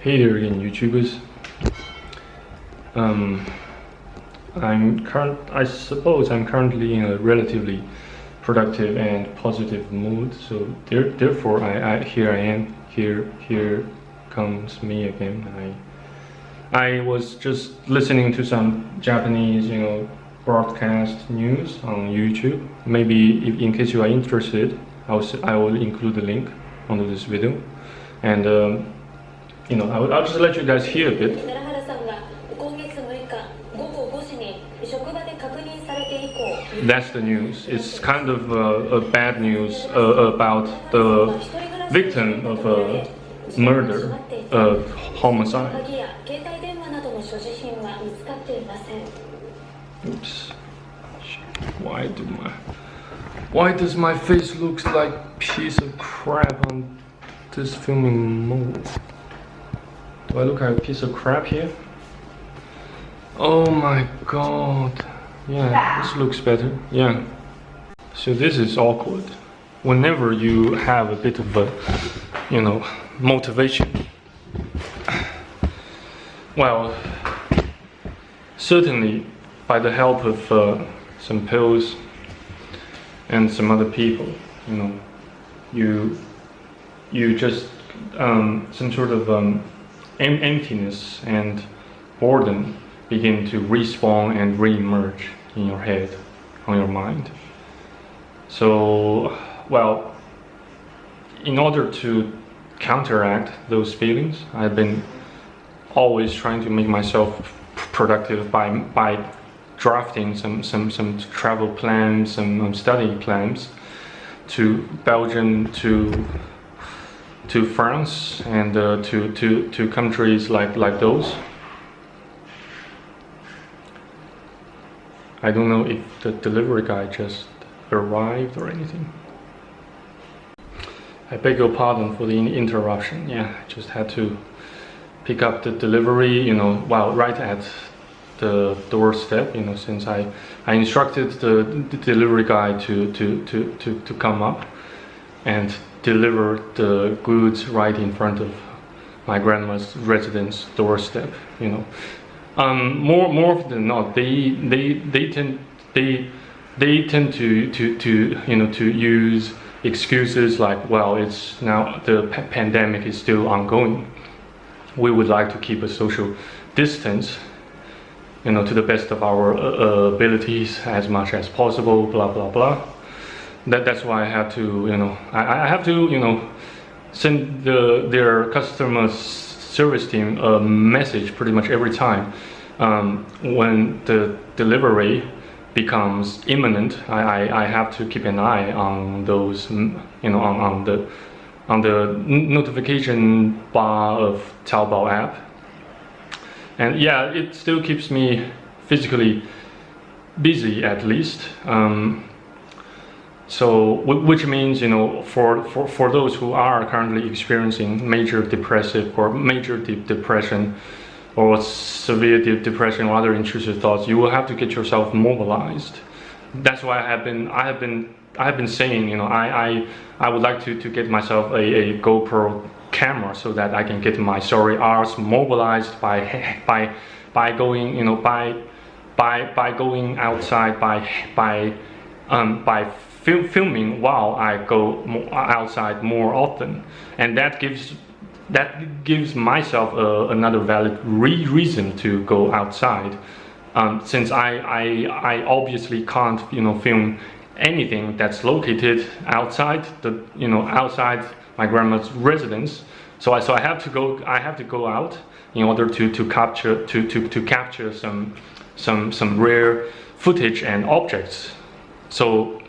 Hey there again, YouTubers. I suppose I'm currently in a relatively productive and positive mood. So therefore, here I am. Here comes me again. I was just listening to some Japanese, broadcast news on YouTube. Maybe in case you are interested, I will include the link under this video, and I'll just let you guys hear a bit. That's the news. It's kind of a bad news about the victim of a murder, a homicide. Oops. Why does my face look like piece of crap on this filming mode? Do I look like a piece of crap here? Oh my god. Yeah, this looks better. Yeah. So this is awkward. Whenever you have a bit of a, motivation. Well, certainly by the help of some pills and some other people, you just some sort of emptiness and boredom begin to respawn and re-emerge in your head, on your mind. So, well, in order to counteract those feelings, I've been always trying to make myself productive by drafting some travel plans, some study plans to Belgium, to France, and to countries like those. I don't know if the delivery guy just arrived or anything. I beg your pardon for the interruption. Yeah, I just had to pick up the delivery, right at the doorstep, since I instructed the delivery guy to come up and deliver the goods right in front of my grandma's residence doorstep. More often than not, they tend to use excuses like, well, it's now the pandemic is still ongoing. We would like to keep a social distance, to the best of our abilities as much as possible. Blah blah blah. That's why I have to, I have to, send their customer service team a message pretty much every time when the delivery becomes imminent. I have to keep an eye on those, on the notification bar of Taobao app, and yeah, it still keeps me physically busy at least. So, which means, for those who are currently experiencing major depressive or major depression or severe depression or other intrusive thoughts, you will have to get yourself mobilized. That's why I have been saying, I would like to get myself a GoPro camera so that I can get my sorry arse mobilized by going, by going outside, by filming while I go outside more often, and that gives myself another valid reason to go outside, since I obviously can't film anything that's located outside outside my grandma's residence. So I have to go out in order to capture some rare footage and objects. So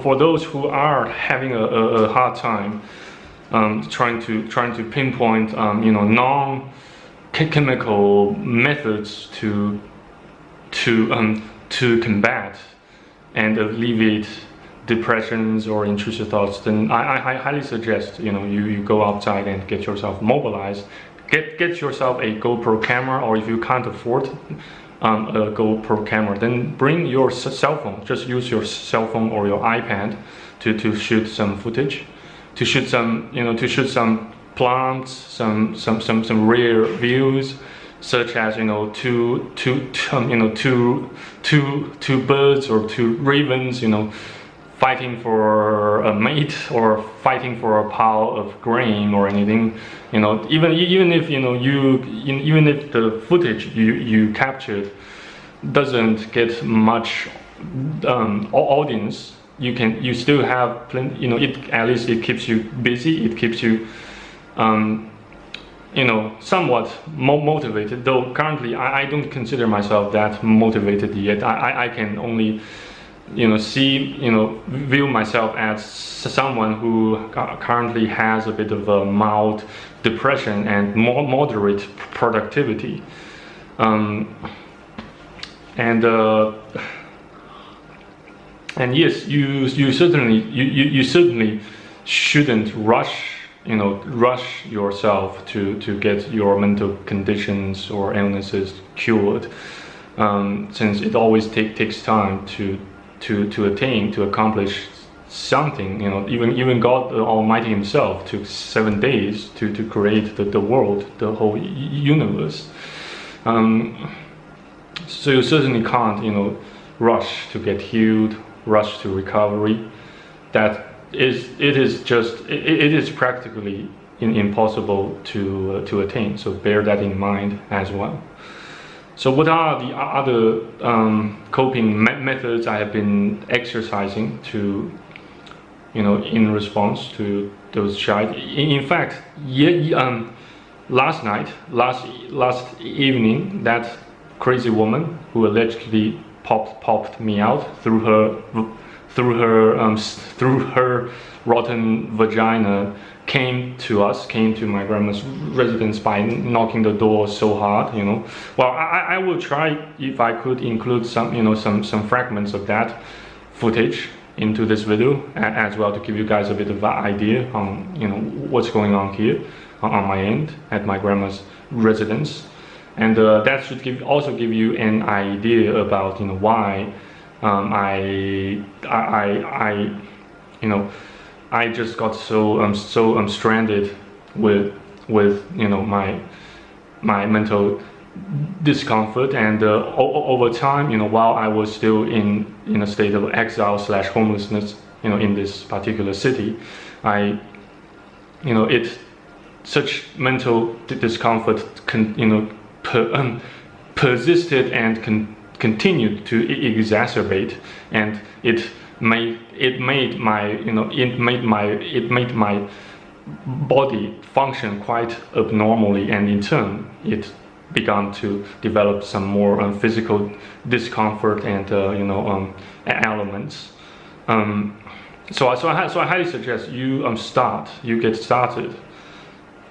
for those who are having a hard time trying to pinpoint non-chemical methods to combat and alleviate depressions or intrusive thoughts, then I highly suggest you go outside and get yourself mobilized. Get yourself a GoPro camera, or if you can't afford a GoPro camera, then bring your cell phone. Just use your cell phone or your iPad to shoot some footage, to shoot some plants, some rare views, such as two birds or two ravens, fighting for a mate or fighting for a pile of grain or anything. Even if even if the footage you captured doesn't get much audience, you still have plenty. At least it keeps you busy. It keeps you somewhat motivated. Though currently I don't consider myself that motivated yet. I can only view myself as someone who currently has a bit of a mild depression and more moderate productivity. And yes, you certainly shouldn't rush yourself to get your mental conditions or illnesses cured, since it always takes time to accomplish something. Even God Almighty Himself took 7 days to create the world, the whole universe. So you certainly can't rush to get healed, rush to recovery. It is practically impossible to attain. So bear that in mind as well. So what are the other coping methods I have been exercising to, in response to those shy? In fact, last evening, that crazy woman who allegedly popped me out through her rotten vagina came to my grandma's residence by knocking the door so hard. Well, I will try, if I could, include some fragments of that footage into this video as well, to give you guys a bit of an idea on what's going on here on my end at my grandma's residence. And that should also give you an idea about why I just got so stranded with my mental discomfort, and over time, while I was still in a state of exile / homelessness, in this particular city, such mental discomfort persisted and continued to exacerbate, and it made my body function quite abnormally, and in turn it began to develop some more physical discomfort and elements. So I highly suggest you get started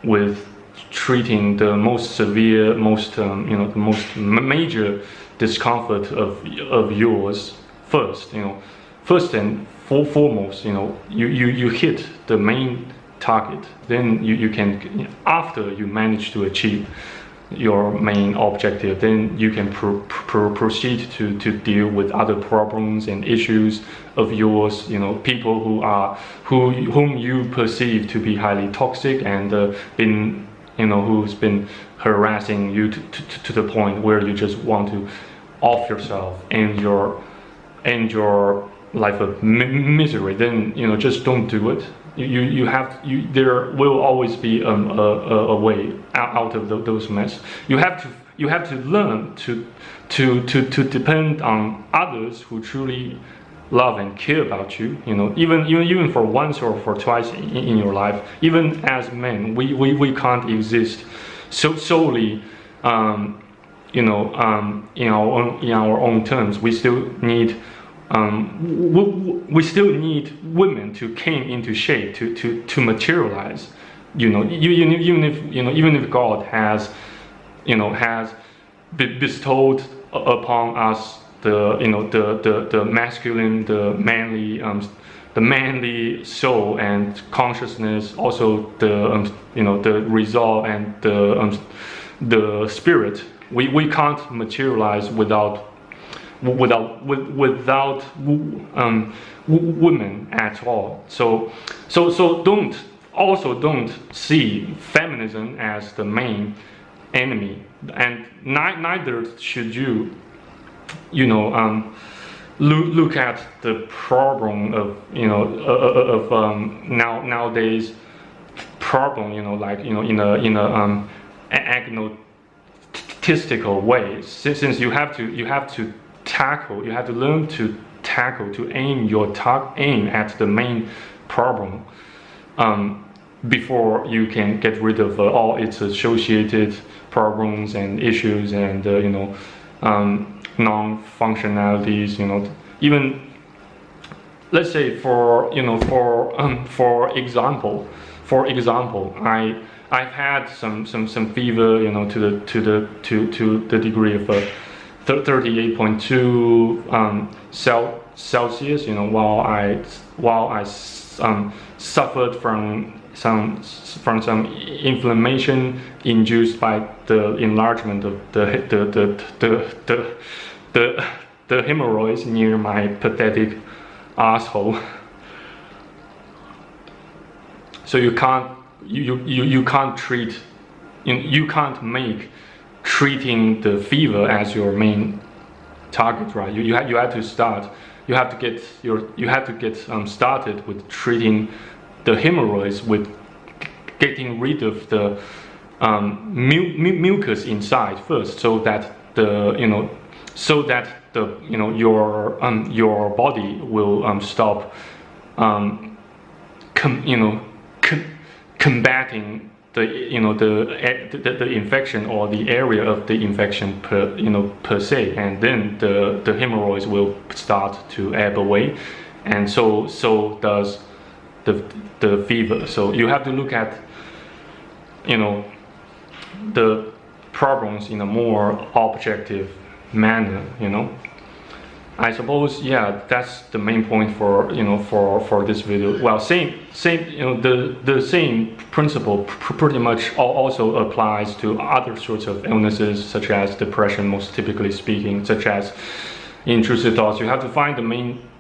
with treating the most severe, the most major discomfort of yours first. First and foremost, you hit the main target. Then you can, after you manage to achieve your main objective, then you can proceed to deal with other problems and issues of yours. People whom you perceive to be highly toxic and who's been harassing you to the point where you just want to off yourself and your life of misery. Then just don't do it. There will always be a way out of those mess. You have to learn to depend on others who truly love and care about you. Even for once or for twice in your life. Even as men, we can't exist solely in our own terms. We still need women to come into shape to materialize. Even if God has bestowed upon us the masculine, the manly soul and consciousness, also the resolve and the spirit. We can't materialize without women at all. So don't also don't see feminism as the main enemy, and neither should you, look at the problem of nowadays problem, like in a agnostical way, since you have to learn to tackle, to aim at the main problem, before you can get rid of all its associated problems and issues and non-functionalities. Even let's say for example, I've had some fever, to the degree of 38.2 Celsius, while I suffered from some inflammation induced by the enlargement of the hemorrhoids near my pathetic asshole. So you can't make treating the fever as your main target, right? You have to get started with treating the hemorrhoids, with getting rid of the mucus inside first, so that your body will stop combating the infection or the area of the infection per se, and then the hemorrhoids will start to ebb away, and so does the fever. So you have to look at the problems in a more objective manner. I suppose, yeah, that's the main point for this video. Well, same the same principle pretty much also applies to other sorts of illnesses, such as depression, most typically speaking, such as intrusive thoughts. You have to find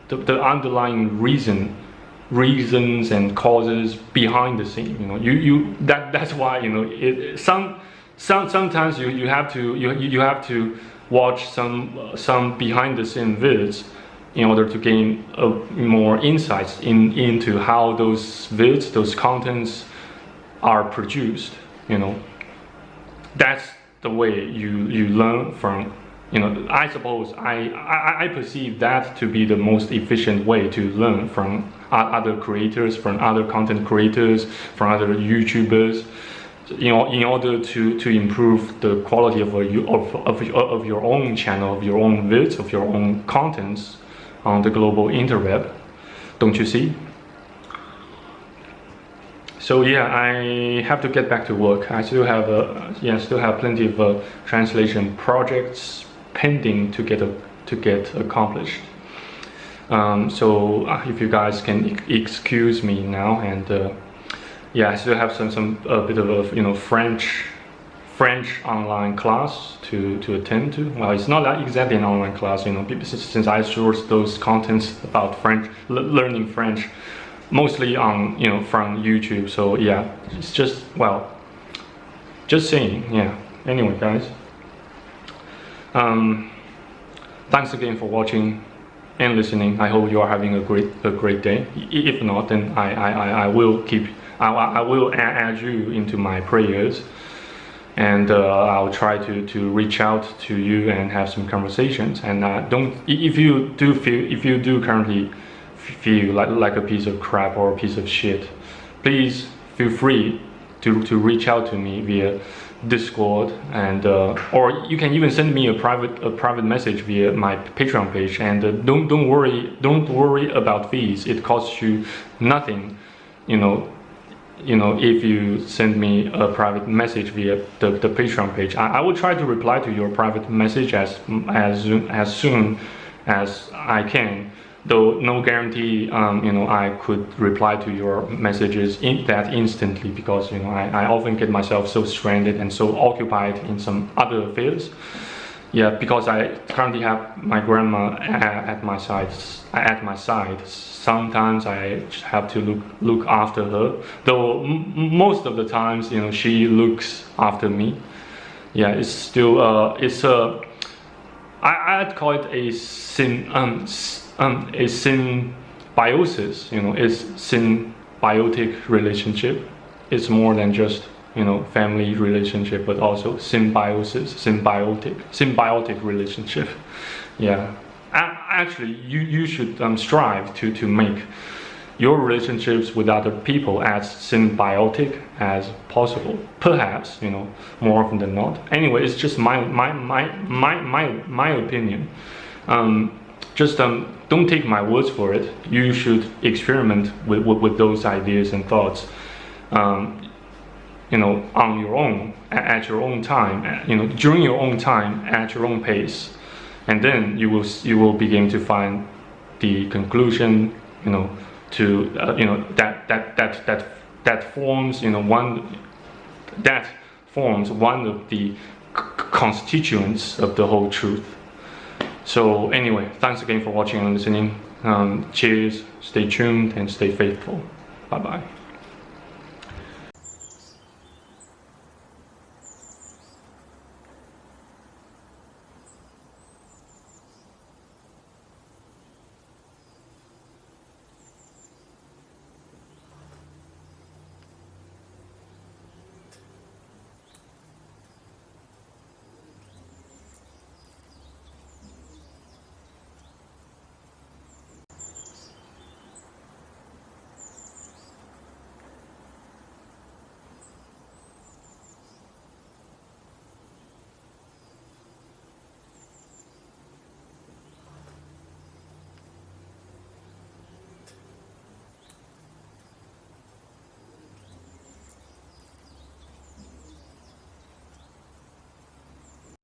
the underlying reasons and causes behind the scene. That's why sometimes you have to watch some behind the scene vids in order to gain more insights into how those vids, those contents are produced. That's the way you learn from. I suppose I perceive that to be the most efficient way to learn from other creators, from other content creators, from other YouTubers, in order to improve the quality of your own channel, of your own vids, of your own contents on the global interweb. Don't you see? So yeah, I have to get back to work. I still have plenty of translation projects pending to get accomplished. So if you guys can excuse me now, and yeah, I still have some bit of a French online class to attend to. Well, it's not exactly an online class, since I source those contents about French, learning French, mostly on from YouTube. So yeah, it's just saying. Yeah. Anyway, guys, thanks again for watching and listening. I hope you are having a great day. If not, then I will add you into my prayers, and I'll try to reach out to you and have some conversations. And if you do currently feel like a piece of crap or a piece of shit, please feel free to reach out to me via Discord, and or you can even send me a private message via my Patreon page. And don't worry about fees. It costs you nothing, if you send me a private message via the Patreon page. I will try to reply to your private message as soon as I can, though no guarantee I could reply to your messages instantly, because I often get myself so stranded and so occupied in some other affairs. Yeah, because I currently have my grandma at my side. Sometimes I just have to look after her. Though most of the times, she looks after me. Yeah, it's still I'd call it a symbiosis. It's symbiotic relationship. It's more than just family relationship, but also symbiotic relationship. Yeah, actually, you should strive to make your relationships with other people as symbiotic as possible. Perhaps more often than not. Anyway, it's just my opinion. Just don't take my words for it. You should experiment with those ideas and thoughts. On your own, at your own time, during your own time, at your own pace, and then you will begin to find the conclusion, to that forms one of the constituents of the whole truth. So anyway, thanks again for watching and listening. Cheers, stay tuned and stay faithful. Bye bye.